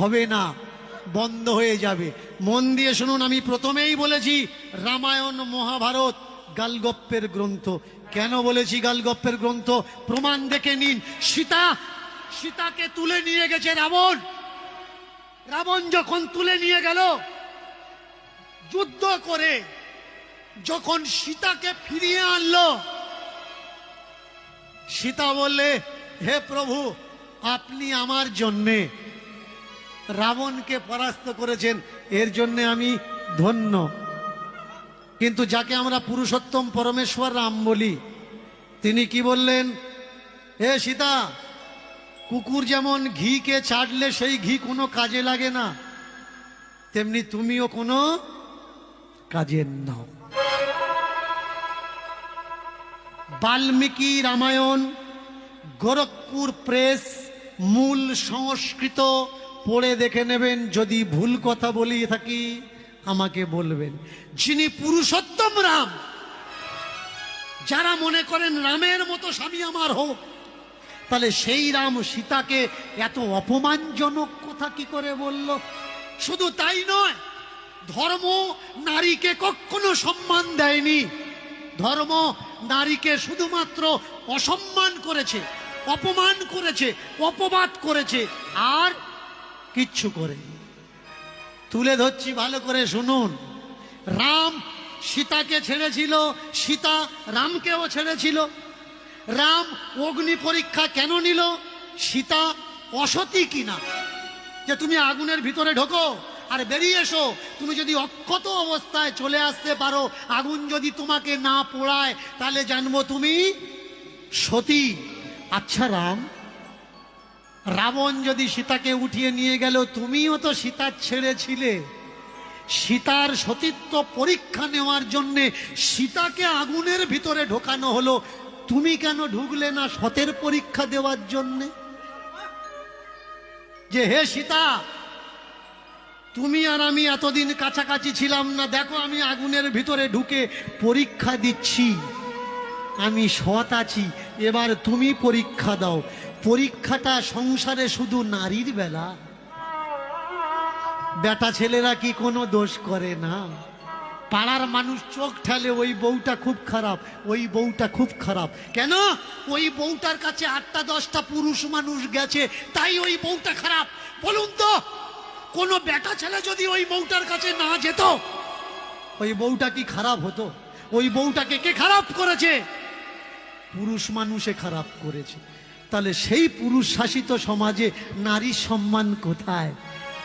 হবে না, বন্ধ হয়ে যাবে। মন দিয়ে শুনুন, আমি প্রথমেই বলেছি রামায়ণ মহাভারত গালগপ্পের গ্রন্থ। কেন বলেছি গালগপ্পের গ্রন্থ? প্রমাণ দেখে নিন। সীতাকে তুলে নিয়ে গেছে রাবণ। রাবণ যখন তুলে নিয়ে গেল, যুদ্ধ করে যখন সীতাকে ফিরিয়ে আনলো, সীতা বললে, হে প্রভু, আপনি আমার জন্যে রাবণকে পরাস্ত করেছেন, এর জন্য আমি ধন্য। কিন্তু যাকে আমরা পুরুষোত্তম পরমেশ্বর রাম বলি, তিনি কি বললেন? হে সীতা, কুকুর যেমন ঘিকে চাটলে সেই ঘি কোনো কাজে লাগে না, তেমনি তুমিও কোনো কাজের নাও। বাল্মীকি রামায়ণ, গোরখপুর প্রেস, মূল সংস্কৃত পড়ে দেখে নেবেন। যদি ভুল কথা বলি থাকি আমাকে বলবেন। যিনি পুরুষোত্তম রাম, যারা মনে করেন রামের মতো স্বামী আমার হোক, তাহলে সেই রাম সীতাকে এত অপমানজনক কথা কি করে বলল? শুধু তাই নয়, ধর্ম নারীকে কখনো সম্মান দেয়নি। ধর্ম নারীকে শুধুমাত্র অসম্মান করেছে, অপমান করেছে, অপবাদ করেছে, আর কিচ্ছু করেনি। তুলে ধরছি, ভালো করে শুনুন। রাম সীতাকে ছেড়েছিল, সীতা রামকেও ছেড়েছিল। রাম অগ্নি পরীক্ষা কেন নিল? সীতা অসতী কিনা, যে তুমি আগুনের ভিতরে ঢোকো আর বেরিয়ে এসো, তুমি যদি অক্ষত অবস্থায় চলে আসতে পারো, আগুন যদি তোমাকে না পোড়ায়, তাহলে জানবো তুমি সতী। আচ্ছা রাম, রাবণ যদি সীতাকে উঠিয়ে নিয়ে গেল, তুমিও তো সীতা ছেড়েছিলে। সীতার সতীত্ব পরীক্ষা নেওয়ার জন্যে সীতাকে আগুনের ভিতরে ঢোকানো হলো, তুমি কেন ঢুকলে না সতের পরীক্ষা দেওয়ার জন্যে? যে হে সীতা, তুমি আর আমি এতদিন কাছাকাছি ছিলাম না, দেখো আমি আগুনের ভিতরে ঢুকে পরীক্ষা দিচ্ছি, আমি সৎ আছি, এবার তুমি পরীক্ষা দাও। পরীক্ষাটা সংসারে শুধু নারীর বেলা, বেটা ছেলেরা কি কোনো দোষ করে না? পাড়ার মানুষ চোখ ঠেলে, ওই বউটা খুব খারাপ, ওই বউটা খুব খারাপ। কেন? ওই বউটার কাছে 8-10টা পুরুষ মানুষ গেছে, তাই ওই বউটা খারাপ। বলুন তো, কোনো বেটা ছেলে যদি ওই বউটার কাছে না যেত, ওই বউটা কি খারাপ হতো? ওই বউটাকে কে খারাপ করেছে? পুরুষ মানুষে খারাপ করেছে। তাহলে সেই পুরুষ শাসিত সমাজে নারীর সম্মান কোথায়?